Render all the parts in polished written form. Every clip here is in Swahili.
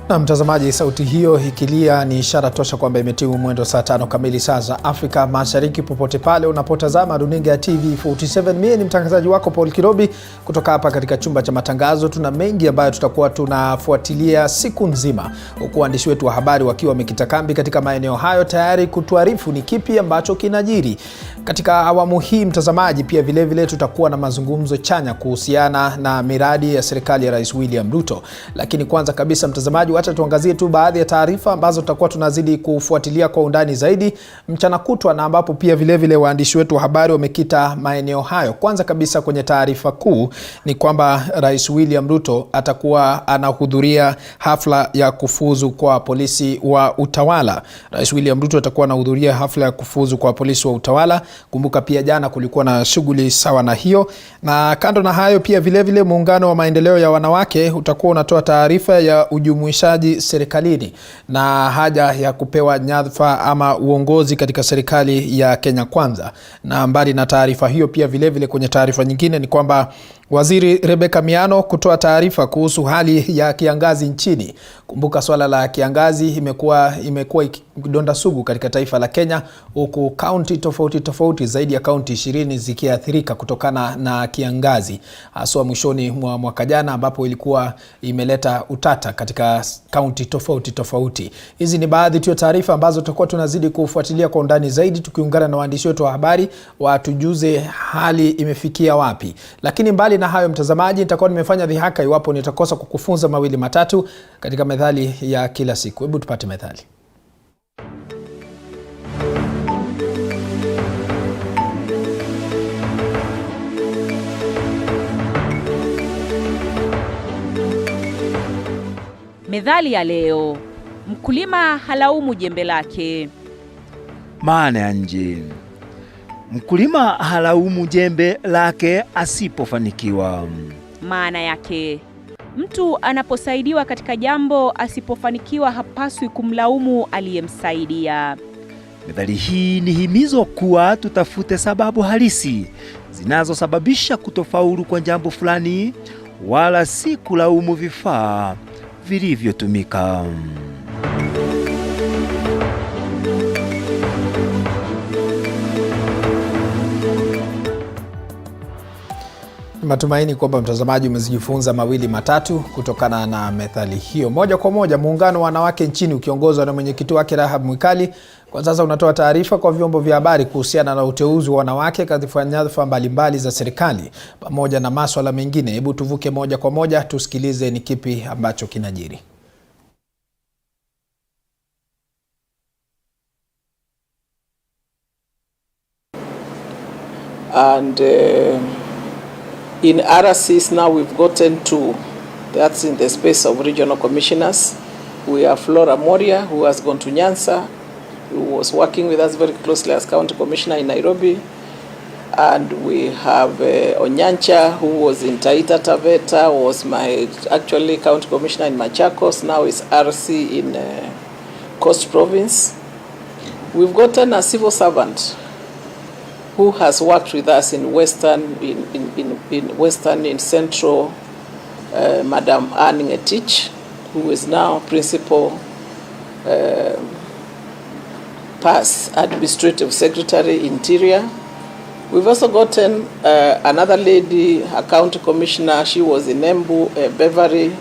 Na mtazamaji, sauti hiyo ikilia ni ishara tosha kwamba imetimu mwendo saa 5 kamili saa za Afrika Mashariki. Popote pale unapotazama runinga ya TV47, mimi ni mtangazaji wako Paul Kirobi kutoka hapa katika chumba cha matangazo. Tuna mengi ambayo tutakuwa tunafuatilia siku nzima, huku waandishi wetu wa habari wakiwa wamekita kambi katika maeneo hayo tayari kutuarifu ni kipi ambacho kinajiri. Katika awamu hii mtazamaji, pia vile tutakuwa na mazungumzo chanya kuhusiana na miradi ya serikali ya Rais William Ruto. Lakini kwanza kabisa mtazamaji, acha tuangazie tu baadhi ya taarifa ambazo tutakuwa tunazidi kufuatilia kwa undani zaidi mchana kutwa, na ambapo pia vile waandishi wetu wa habari wamekita maeneo hayo. Kwanza kabisa kwenye taarifa kuu ni kwamba Rais William Ruto atakuwa anahudhuria hafla ya kufuzu kwa polisi wa utawala. Rais William Ruto atakuwa anahudhuria hafla ya kufuzu kwa polisi wa utawala. Kumbuka pia jana kulikuwa na shughuli sawa na hiyo. Na kando na hayo pia vile muungano wa maendeleo ya wanawake utakuwa unatoa taarifa ya ujumuishaji serikalini na haja ya kupewa nyadhifa ama uongozi katika serikali ya Kenya Kwanza. Na mbali na taarifa hiyo pia vile kwenye taarifa nyingine ni kwamba Waziri Rebecca Miano kutoa taarifa kuhusu hali ya kiangazi nchini. Kumbuka swala la kiangazi imekuwa donda sugu katika taifa la Kenya, huku kaunti tofauti zaidi ya kaunti 20 zikiathirika kutokana na kiangazi, haswa mwishoni mwa mwaka jana ambapo ilikuwa imeleta utata katika kaunti tofauti. Hizi ni baadhi tu ya taarifa ambazo tutakuwa tunazidi kufuatilia kwa undani zaidi, tukiungana na waandishi wetu wa habari watujuze hali imefikia wapi. Lakini mbali na hayo mtazamaji, nitakuwa nimefanya dhihaka iwapo nitakosa kukufunza mawili matatu katika methali ya kila siku. Hebu tupate methali. Methali ya leo: mkulima halaumu jembe lake. Maana ya nje: mkulima halaumu jembe lake asipofanikiwa. Maana yake: mtu anaposaidiwa katika jambo asipofanikiwa hapaswi kumlaumu aliyemsaidia. Methali hii ni himizo kuwa tutafute sababu halisi zinazosababisha kutofaulu kwa jambo fulani, wala si kulaumu vifaa vilivyotumika. Matumaini kwamba mtazamaji umejifunza mawili matatu kutokana na methali hiyo. Moja kwa moja, muungano wa wanawake nchini ukiongozwa na mwenyekiti wake Rahab Mwikali kwa sasa unatoa taarifa kwa vyombo vya habari kuhusiana na uteuzi wa wanawake katika nyadhifa mbalimbali za serikali pamoja na masuala mengine. Hebu tuvuke moja kwa moja tusikilize ni kipi ambacho kinajiri. And in RCs now we've gotten two. That's in the space of regional commissioners. We have Flora Moria, who has gone to Nyanza, who was working with us very closely as county commissioner in Nairobi. And we have Onyancha, who was in Taita Taveta, was my actually county commissioner in Machakos, now is RC in Coast Province. We've gotten a civil servant who has worked with us in Western, in Central, Madam Anning Etich, who is now Principal PAS Administrative Secretary Interior. We've also gotten another lady, a county commissioner. She was in Embu, Beverly,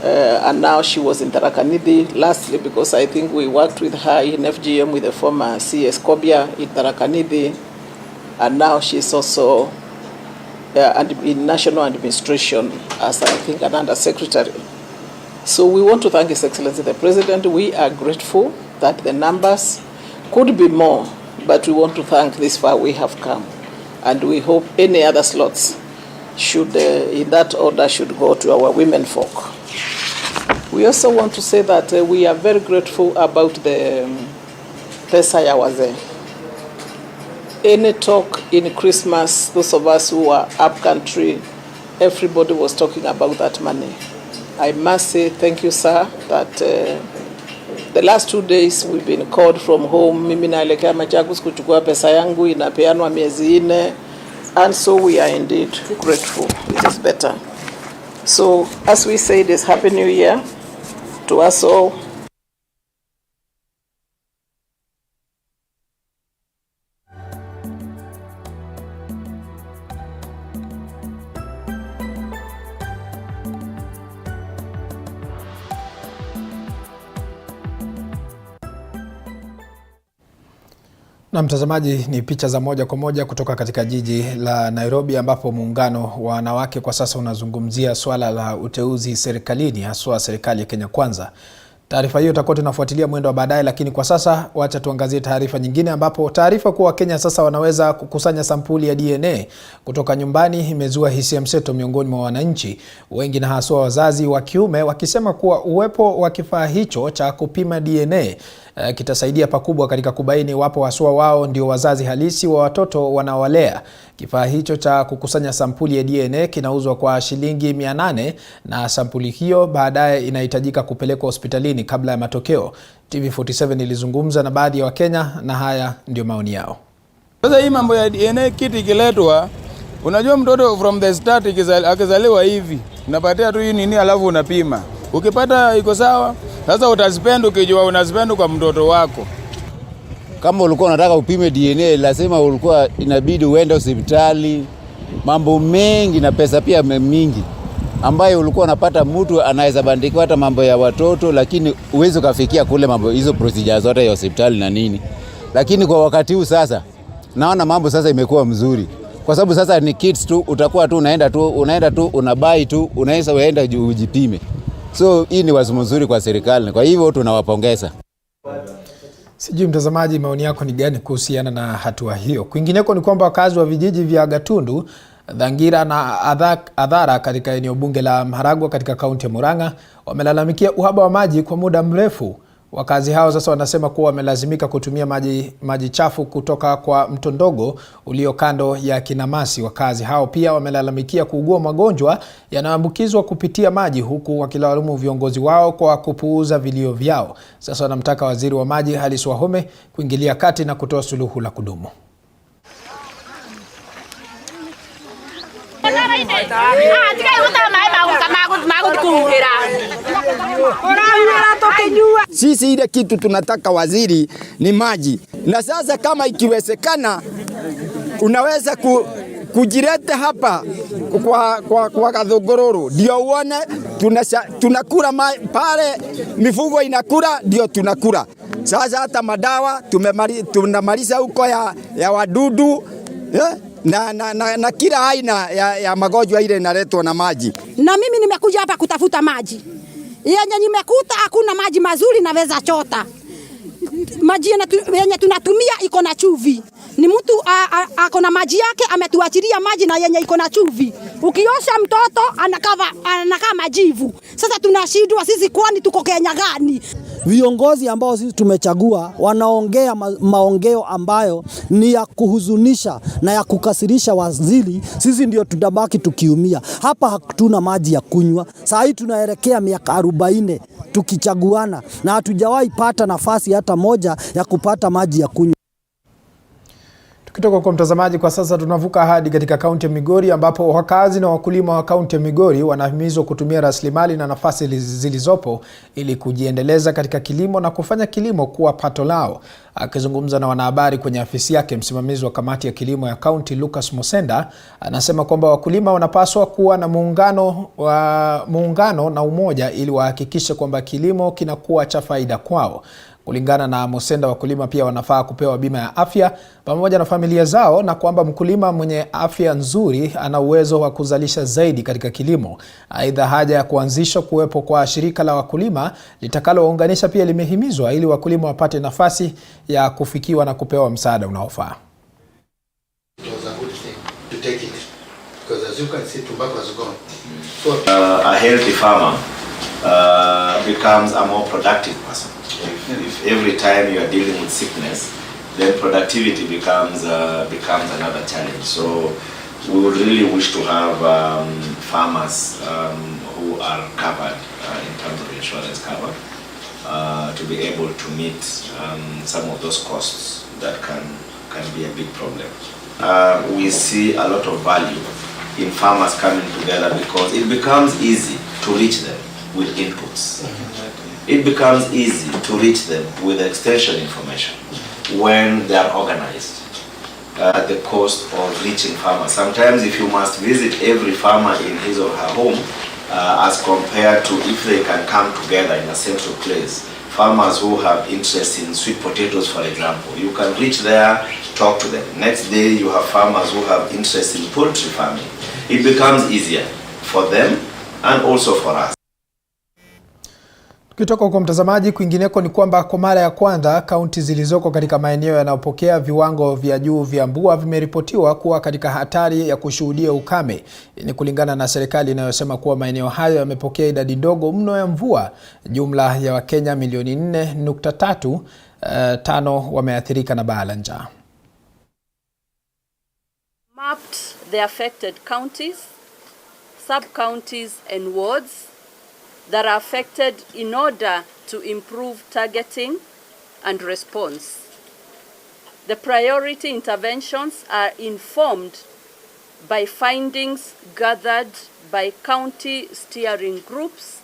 and now she was in Tharaka Nithi lastly, because I think we worked with her in FGM with the former CS Kobia in Tharaka Nithi, and now she's also in National Administration as I think an Under-Secretary. So we want to thank His Excellency the President. We are grateful that the numbers could be more, but we want to thank this far we have come, and we hope any other slots should, in that order, should go to our women folk. We also want to say that we are very grateful about the Pesa ya Wazee. Any talk in Christmas, those of us who are up country, everybody was talking about that money. I must say thank you, sir, that the last 2 days we've been called from home. Mimi naelekea Machakos kuchukua pesa yangu, inapeanwa miezi 4, and so we are indeed grateful. It is better. So as we say this, Happy New Year. to us all. Na mtazamaji, ni picha za moja kwa moja kutoka katika jiji la Nairobi, ambapo muungano wa wanawake kwa sasa unazungumzia swala la uteuzi serikalini, haswa serikali ya Kenya Kwanza. Taarifa hiyo tutakuwa tunafuatilia mwendo wa baadaye, lakini kwa sasa wacha tuangazie taarifa nyingine, ambapo taarifa kuwa Kenya sasa wanaweza kukusanya sampuli ya DNA kutoka nyumbani imezua hisia mseto miongoni mwa wananchi wengi, na haswa wazazi wa kiume wakisema kuwa uwepo wa kifaa hicho cha kupima DNA kitasaidia pakubwa katika kubaini wapo haswa wao ndio wazazi halisi wa watoto wanaowalea. Kifaa hicho cha kukusanya sampuli ya DNA kinauzwa kwa shilingi 800 na sampuli hiyo baadaye inahitajika kupelekwa hospitalini kabla ya matokeo. TV47 ilizungumza na baadhi ya Wakenya na haya ndio maoni yao. Sasa hii mambo ya DNA kit ikiletwa, unajua mtoto from the start akizaliwa hivi, unapatia tu hii nini alafu unapima. Ukipata iko sawa, sasa utaspend ukijua unaspend kwa mtoto wako. Kama ulikuwa unataka upime DNA, lazima ulikuwa inabidi uende hospitali, mambo mengi na pesa pia mingi, ambayo ulikuwa unapata mtu anaweza bandikwa hata mambo ya watoto, lakini uweze kufikia kule mambo hizo procedures zote ya hospitali na nini. Lakini kwa wakati huu sasa, naona mambo sasa imekuwa mzuri. Kwa sababu sasa ni kids tu, utakuwa tu unaenda tu unabai tu, unaweza uenda ujipime. So hii ni wazo mzuri kwa serikali. Kwa hivyo tunawapongeza. Sijui mtazamaji, maoni yako ni gani kuhusiana na hatua hiyo? Kwingineko ni kwamba wakazi wa vijiji vya Gatundu, Dhangira na Adhara katika eneo bunge la Maharagwa katika kaunti ya Murang'a wamelalamikia uhaba wa maji kwa muda mrefu. Wakazi hao sasa wanasema kuwa wamelazimika kutumia maji chafu kutoka kwa mto ndogo ulio kando ya kinamasi. Wakazi hao pia wamelalamikia kuugua magonjwa yanayoambukizwa kupitia maji, huku wakilaumu viongozi wao kwa kupuuza vilio vyao. Sasa wanamtaka waziri wa maji Alice Wahome kuingilia kati na kutoa suluhu la kudumu. Sisi ile kitu tunataka waziri ni maji. Na sasa kama ikiwezekana unaweza kujirete hapa kwa Kadhogororo ndio uone tunakula pale, mifugo inakula ndio tunakula. Sasa hata madawa tunamaliza huko ya wadudu na kila aina ya magonjwa ile inaletwa na maji. Na mimi nimekuja hapa kutafuta maji. Yenye nimekuta hakuna maji mazuri naweza chota. Maji yenye tunatumia iko na chumvi. Ni mtu ako na maji yake ametuachilia maji na yenye iko na chumvi. Ukiosha mtoto anakaa majivu. Sasa tunashindwa sisi, kwani tuko Kenya gani? Viongozi ambao sisi tumechagua wanaongea maongeo ambayo ni ya kuhuzunisha na ya kukasirisha waziri. Sisi ndio tutabaki tukiumia. Hapa hatuna maji ya kunywa. Saa hii tunaelekea miaka 40 tukichaguana na hatujawahi pata nafasi hata moja ya kupata maji ya kunywa. Tukitoka kwa mtazamaji, kwa sasa tunavuka hadi katika kaunti ya Migori, ambapo wakazi na wakulima wa kaunti ya Migori wanahimizwa kutumia rasilimali na nafasi zilizopo ili kujiendeleza katika kilimo na kufanya kilimo kuwa pato lao. Akizungumza na wanahabari kwenye afisi yake, msimamizi wa kamati ya kilimo ya kaunti Lucas Mosenda anasema kwamba wakulima wanapaswa kuwa na muungano na umoja ili wahakikishe kwamba kilimo kinakuwa cha faida kwao. Kulingana na Mosenda, wakulima pia wanafaa kupewa bima ya afya pamoja na familia zao, na kwamba mkulima mwenye afya nzuri ana uwezo wa kuzalisha zaidi katika kilimo. Aidha, haja ya kuanzishwa kuwepo kwa shirika la wakulima litakalowaunganisha pia limehimizwa ili wakulima wapate nafasi ya kufikiwa na kupewa msaada unaofaa. A healthy farmer becomes a more productive person. If every time you are dealing with sickness, then productivity becomes another challenge. So we would really wish to have farmers who are covered in terms of insurance cover to be able to meet some of those costs that can be a big problem. We see a lot of value in farmers coming together because it becomes easy to reach them with inputs. it becomes easy to reach them with extension information when they are organized at the cost of reaching farmers. Sometimes if you must visit every farmer in his or her home, as compared to if they can come together in a central place. Farmers who have interest in sweet potatoes, for example, you can reach there, talk to them. Next day you have farmers who have interest in poultry farming. It becomes easier for them and also for us. Kutoka kwa mtazamaji, kwingineko ni kwamba kwa mara ya kwanza kaunti zilizoko katika maeneo yanayopokea viwango vya juu vya mvua vimeripotiwa kuwa katika hatari ya kushuhudia ukame. Ni kulingana na serikali inayosema kuwa maeneo hayo yamepokea idadi ndogo mno ya mvua. Jumla ya Wakenya milioni 4.5 wameathirika na baa la njaa. Mapped the affected counties, sub-counties and wards that are affected in order to improve targeting and response. The priority interventions are informed by findings gathered by county steering groups,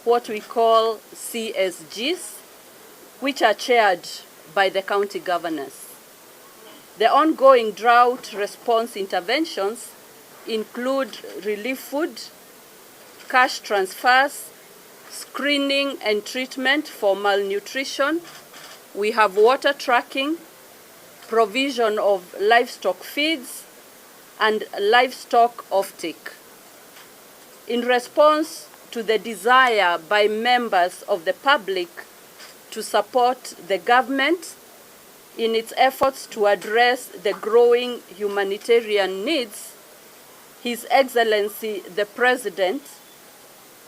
what we call CSGs, which are chaired by the county governors. The ongoing drought response interventions include relief food, cash transfers, screening and treatment for malnutrition. We have water tracking, provision of livestock feeds, and livestock offtake. In response to the desire by members of the public to support the government in its efforts to address the growing humanitarian needs, His Excellency the President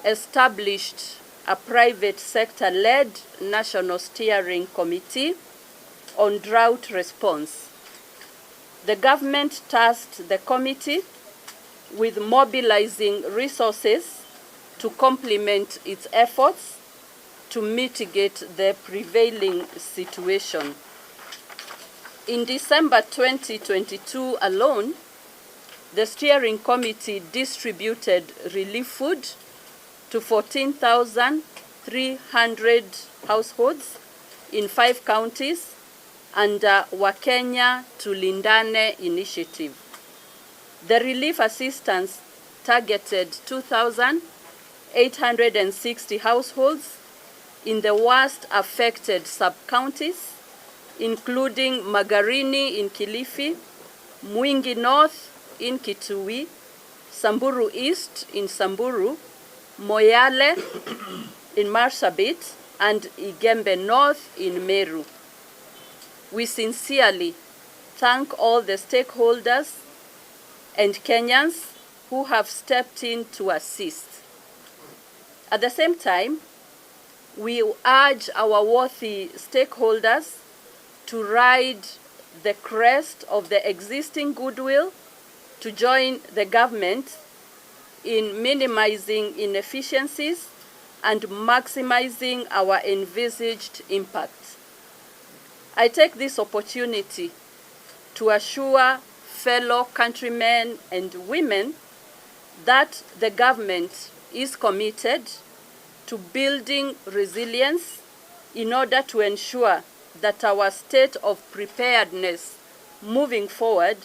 established a private sector-led National Steering Committee on drought response. The government tasked the committee with mobilizing resources to complement its efforts to mitigate the prevailing situation. In December 2022 alone, the steering committee distributed relief food to 14,300 households in 5 counties under Wakenya Tulindane initiative. The relief assistance targeted 2,860 households in the worst affected sub-counties, including Magarini in Kilifi, Mwingi North in Kitui, Samburu East in Samburu, Moyale in Marsabit, and Igembe North in Meru. We sincerely thank all the stakeholders and Kenyans who have stepped in to assist. At the same time, we urge our worthy stakeholders to ride the crest of the existing goodwill to join the government in minimizing inefficiencies and maximizing our envisaged impact. I take this opportunity to assure fellow countrymen and women that the government is committed to building resilience in order to ensure that our state of preparedness moving forward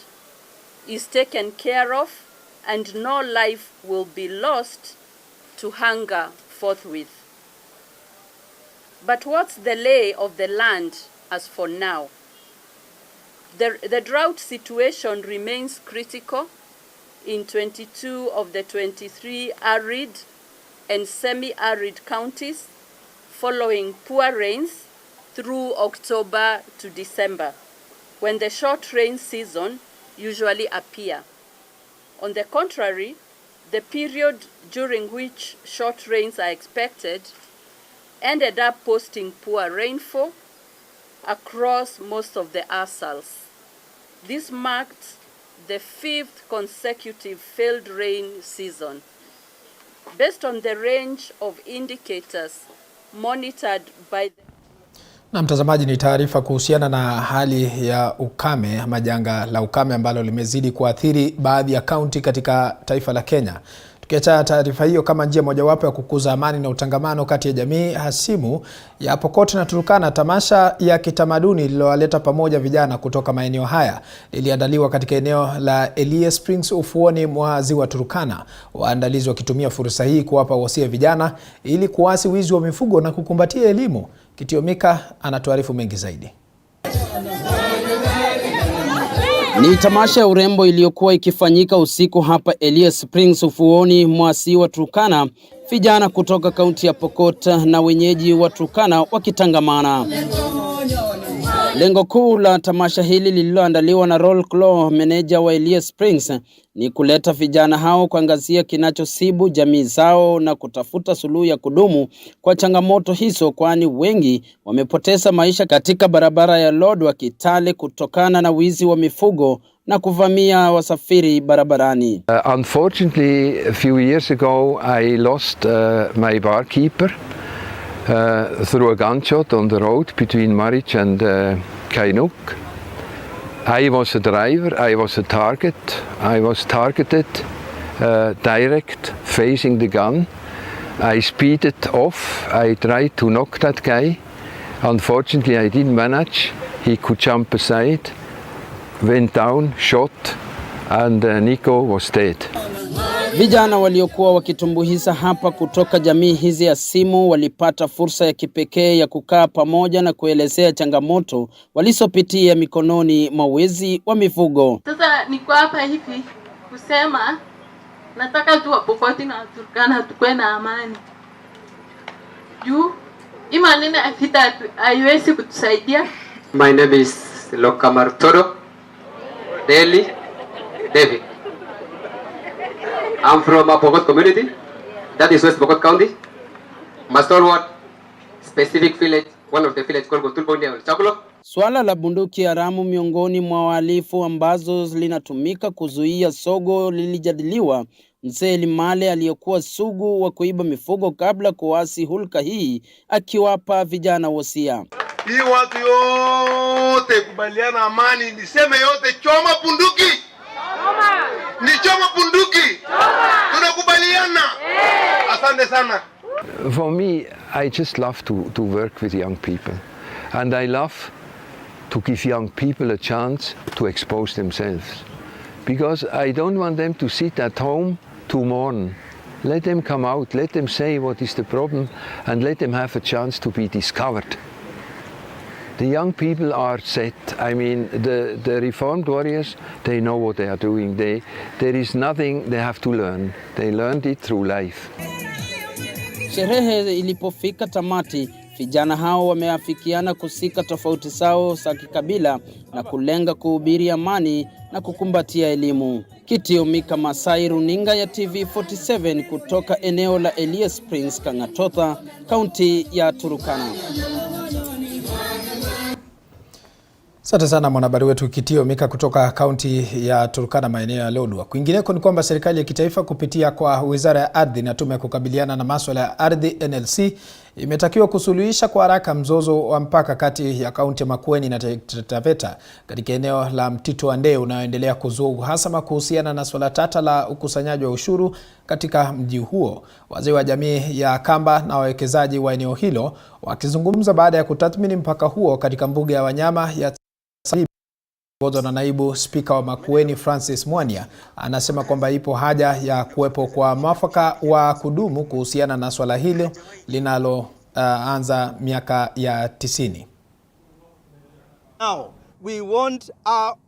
is taken care of and no life will be lost to hunger forthwith. But what's the lay of the land as for now? The drought situation remains critical in 22 of the 23 arid and semi-arid counties following poor rains through October to December, when the short rain season usually appear. On the contrary, the period during which short rains are expected ended up posting poor rainfall across most of the ASALs. This marked the 5th consecutive failed rain season. Based on the range of indicators monitored by the... Na mtazamaji, ni taarifa kuhusiana na hali ya ukame ama janga la ukame ambalo limezidi kuathiri baadhi ya kaunti katika taifa la Kenya. Tukiacha taarifa hiyo kama njia mojawapo ya kukuza amani na utangamano kati ya jamii hasimu ya Pokot na Turkana, tamasha ya kitamaduni lililowaleta pamoja vijana kutoka maeneo haya liliandaliwa katika eneo la Elie Springs ufuoni mwa ziwa Turkana. Waandalizi wakitumia fursa hii kuwapa wasia vijana ili kuasi wizi wa mifugo na kukumbatia elimu. Kitiomika anatuarifu mengi zaidi. Ni tamasha ya urembo iliyokuwa ikifanyika usiku hapa Elie Springs ufuoni mwa ziwa Turkana, vijana kutoka kaunti ya Pokot na wenyeji wa Turkana wakitangamana. Lengo kuu la tamasha hili lililoandaliwa na Roll Claw, meneja wa Elie Springs, ni kuleta vijana hao kuangazia kinachosibu jamii zao na kutafuta suluhu ya kudumu kwa changamoto hizo, kwani wengi wamepoteza maisha katika barabara ya Lodwar Kitale kutokana na wizi wa mifugo na kuvamia wasafiri barabarani. Unfortunately, a few years ago I lost my barkeeper through a gunshot on the road between Marich and Kainuk. I was a driver, I was a target. I was targeted direct, facing the gun. I speeded off, I tried to knock that guy. Unfortunately, I didn't manage. He could jump aside, went down, shot, and Nico was dead. Vijana waliokuwa wakitumbuhiza hapa kutoka jamii hizi hasimu walipata fursa ya kipekee ya kukaa pamoja na kuelezea changamoto walizopitia mikononi mwa wezi wa mifugo. Sasa niko hapa hivi kusema nataka tu Pokot na Turkana tukue na amani. Juu imanene afita haiwezi kutusaidia. My name is Lokamartoro David. I'm from a Pokot community, that is West Pokot County. Mastorward, specific village, one of the village called Gotulboni or Chakulo. Swala la bunduki haramu miongoni mwa wahalifu ambazo linatumika kuzuia sogo lilijadiliwa. Mzee Limale aliyekuwa sugu wa kuiba mifugo kabla kuasi hulka hii akiwapa vijana wasia. Hii watu yote kubaliana amani, niseme yote choma bunduki. Ni choma bunduki. Tunakubaliana. Asante sana. For me, I just love to work with young people. And I love to give young people a chance to expose themselves. Because I don't want them to sit at home to mourn. Let them come out, let them say what is the problem, and let them have a chance to be discovered. The young people are set. I mean, the reformed warriors, they know what they are doing. There is nothing they have to learn. They learned it through life. Sherehe ilipofika tamati, vijana hao wameafikiana kusika tofauti zao za kikabila na kulenga kuhubiri amani na kukumbatia elimu. Kitiomika Masai, runinga ya TV47 kutoka eneo la Elie Springs, Kangatotha, kaunti ya Turkana. Asante sana mwanahabari wetu Kitiomika kutoka kaunti ya Turkana, maeneo ya Lodwar. Kwingineko ni kwamba serikali ya kitaifa kupitia kwa Wizara ya Ardhi na Tume ya Kukabiliana na Masuala ya Ardhi NLC imetakiwa kusuluhisha kwa haraka mzozo wa mpaka kati ya kaunti ya Makueni na Taita Taveta katika eneo la Mtito wa Ndei unaoendelea kuzua uhasama kuhusiana na swala tata la ukusanyaji wa ushuru katika mji huo. Wazee wa jamii ya Kamba na wawekezaji wa eneo hilo wakizungumza baada ya kutathmini mpaka huo katika mbuga ya wanyama ya na naibu spika wa Makueni Francis Mwania anasema kwamba ipo haja ya kuwepo kwa mwafaka wa kudumu kuhusiana na swala hilo linaloanza miaka ya 90. Now we want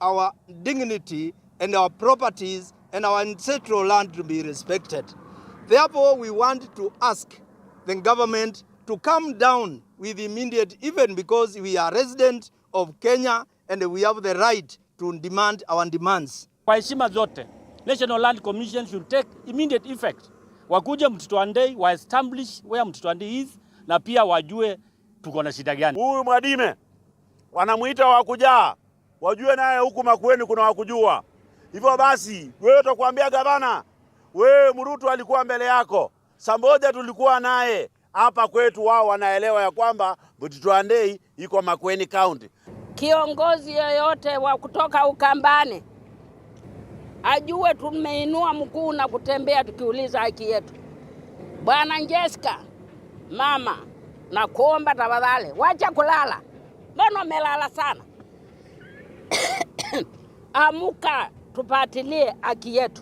our dignity and our properties and our ancestral land to be respected. Therefore we want to ask the government to come down with immediate, even because we are resident of Kenya and we have the right to demand our demands. Kwa heshima zote, National Land Commission should take immediate effect. Wakuje Mtito wa Ndei, wa establish where Mtito wa Ndei is, na pia wajue tuko na shida gani. Huyu Mwadime wanamuita wakujaa, wajue naye huku Makueni kuna wakujua. Hivyo basi, wewe utakuambia gavana, wewe Murutu alikuwa mbele yako, Samboja tulikuwa naye hapa kwetu, wao wanaelewa ya kwamba Mtito wa Ndei iko Makueni County. Kiongozi yoyote wa kutoka Ukambani ajue tumeinua mguu na kutembea tukiuliza haki yetu. Bwana Jessica, mama, na kuomba tafadhali, wacha kulala. Mbona umelala sana? Amuka tupatilie haki yetu.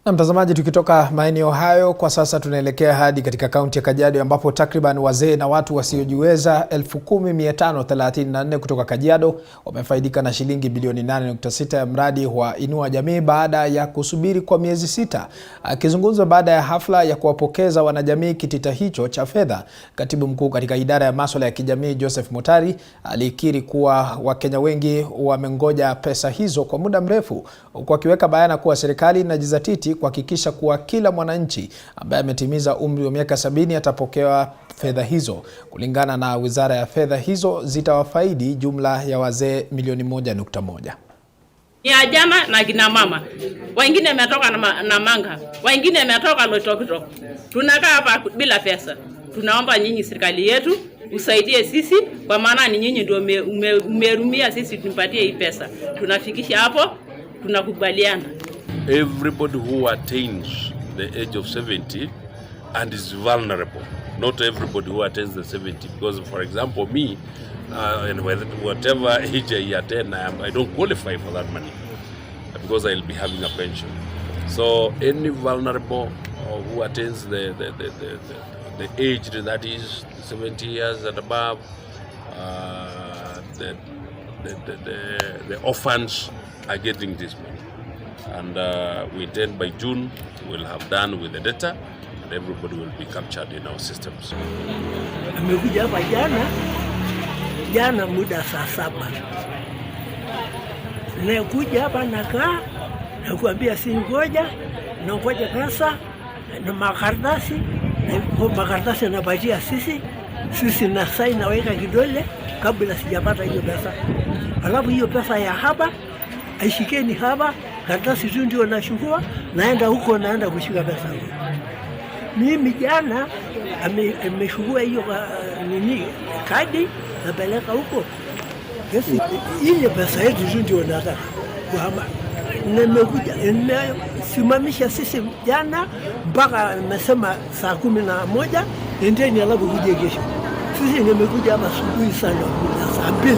Na mtazamaji, tukitoka maeneo hayo kwa sasa tunaelekea hadi katika kaunti ya Kajiado ambapo takriban wazee na watu wasiojiweza 10,534 kutoka Kajiado wamefaidika na shilingi bilioni 8.6 ya mradi wa Inua Jamii baada ya kusubiri kwa miezi 6. Akizungumza baada ya hafla ya kuwapokeza wanajamii kitita hicho cha fedha, katibu mkuu katika idara ya masuala ya kijamii Joseph Mutari alikiri kuwa Wakenya wengi wamengoja pesa hizo kwa muda mrefu, huku akiweka bayana kuwa serikali inajizatiti kuhakikisha kuwa kila mwananchi ambaye ametimiza umri wa miaka 70 atapokewa fedha hizo. Kulingana na Wizara ya Fedha, hizo zitawafaidi jumla ya wazee milioni 1.1. Ya jama na kina mama. Wengine wametoka na Manga, wengine wametoka Loitoktok. Tunakaa hapa bila pesa. Tunaomba nyinyi serikali yetu usaidie sisi, kwa maana ni nyinyi ndio umerumia sisi tumpatie hii pesa. Tunafikisha hapo, tunakubaliana. Everybody who attains the age of 70 and is vulnerable, not everybody who attains the 70, because for example me, and whatever age I attain, I don't qualify for that money because I'll be having a pension. So any vulnerable who attains the age that is 70 years and above, the orphans are getting this money. And we intend by June we'll have done with the data and everybody will be captured in our systems. Amekuja hapa jana muda saa 7. Nakuja hapa nakaa na kuambia si ngoja pesa na makaratasi, na makaratasi napatia sisi na sign naweka kidole kabla sijapata hiyo pesa. Alafu hiyo pesa ya hapa aishikeni hapa, karatasi tu ndio nashukua, naenda huko naenda kushika pesa huko. Mimi jana ameshukua hiyo kadi napeleka huko. Yes, ile pesa yetu tu ndio nataka. Kwa nimekuja nimesimamisha sisi jana mpaka nimesema saa 11 endeni alafu kuje kesho. Sisi nimekuja hapa asubuhi sana saa 2.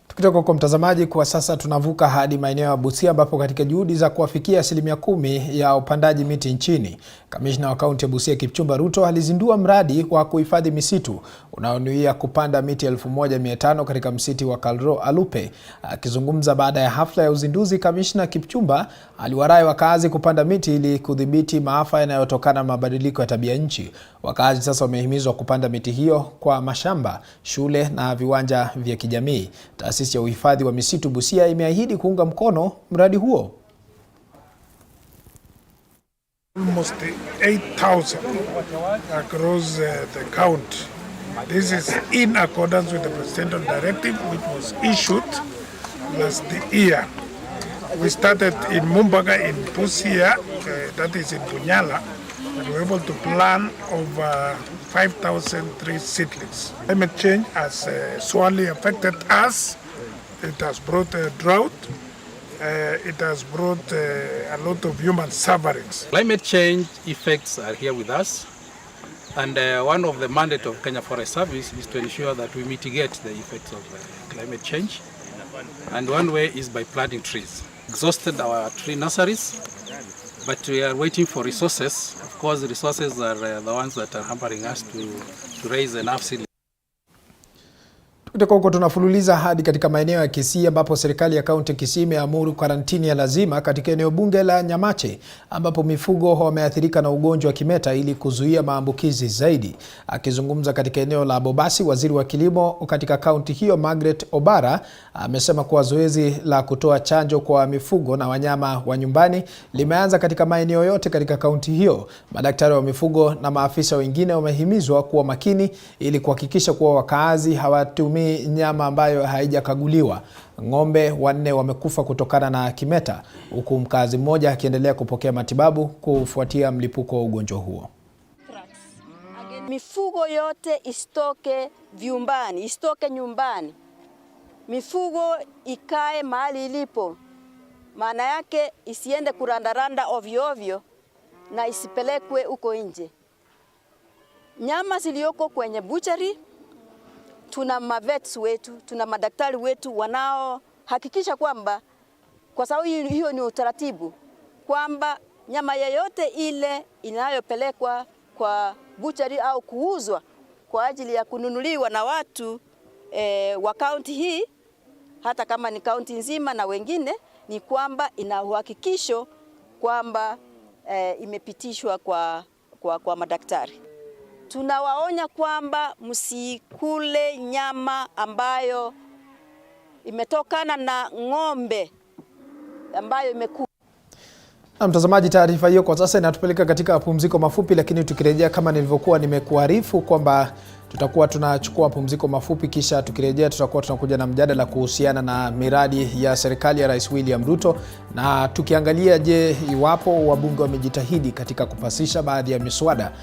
Tukitoka kwa mtazamaji, kwa sasa tunavuka hadi maeneo ya Busia ambapo katika juhudi za kuwafikia 10% ya upandaji miti nchini, kamishna wa kaunti ya Busia Kipchumba Ruto alizindua mradi wa kuhifadhi misitu unaonuia kupanda miti 1500 katika msitu wa Kalro Alupe. Akizungumza baada ya hafla ya uzinduzi, kamishna Kipchumba aliwarai wakazi kupanda miti ili kudhibiti maafa yanayotokana na mabadiliko ya tabia nchi. Wakazi sasa wamehimizwa kupanda miti hiyo kwa mashamba, shule na viwanja vya kijamii. Taasisi ya uhifadhi wa misitu Busia imeahidi kuunga mkono mradi huo. Almost 8,000 across the county. This is in accordance with the presidential directive which was issued last year. We started in Mumbaga in Busia, that is in Bunyala, and we were able to plant over 5,000 tree seedlings. Climate change has sorely affected us. It has brought a drought. It has brought a lot of human sufferings. Climate change effects are here with us, and one of the mandate of Kenya Forest Service is to ensure that we mitigate the effects of climate change, and one way is by planting trees. Exhausted our tree nurseries, but we are waiting for resources. Of course, the resources are the ones that are hampering us to raise enough seedlings. Kutoka huko tunafululiza hadi katika maeneo ya Kisii ambapo serikali ya kaunti Kisii imeamuru karantini ya lazima katika eneo bunge la Nyamache ambapo mifugo wameathirika na ugonjwa wa kimeta ili kuzuia maambukizi zaidi. Akizungumza katika eneo la Bobasi, waziri wa kilimo katika kaunti hiyo Margaret Obara amesema kuwa zoezi la kutoa chanjo kwa mifugo na wanyama wa nyumbani limeanza katika maeneo yote katika kaunti hiyo. Madaktari wa mifugo na maafisa wengine wamehimizwa kuwa makini ili kuhakikisha kuwa wakaazi hawatumii nyama ambayo haijakaguliwa. Ng'ombe 4 wamekufa kutokana na kimeta, huku mkazi mmoja akiendelea kupokea matibabu kufuatia mlipuko wa ugonjwa huo. Mifugo yote isitoke vyumbani, isitoke nyumbani. Mifugo ikae mahali ilipo. maana yake isiende kurandaranda ovyo ovyo na isipelekwe uko nje. Nyama zilioko kwenye butchery, tuna mavets wetu, tuna madaktari wetu wanao hakikisha kwamba, kwa sababu hiyo ni utaratibu, kwamba nyama yoyote ile inayopelekwa kwa butchery au kuuzwa kwa ajili ya kununuliwa na watu wa kaunti hii, hata kama ni kaunti nzima na wengine, ni kwamba ina uhakikisho kwamba imepitishwa kwa madaktari. Tunawaonya kwamba msikule nyama ambayo imetokana na ng'ombe ambayo imekufa. Na mtazamaji, taarifa hiyo kwa sasa inatupeleka katika pumziko mafupi, lakini tukirejea kama nilivyokuwa nimekuarifu kwamba tutakuwa tunachukua pumziko mafupi, kisha tukirejea tutakuwa tunakuja na mjadala kuhusiana na miradi ya serikali ya Rais William Ruto, na tukiangalia iwapo wabunge wamejitahidi katika kupasisha baadhi ya miswada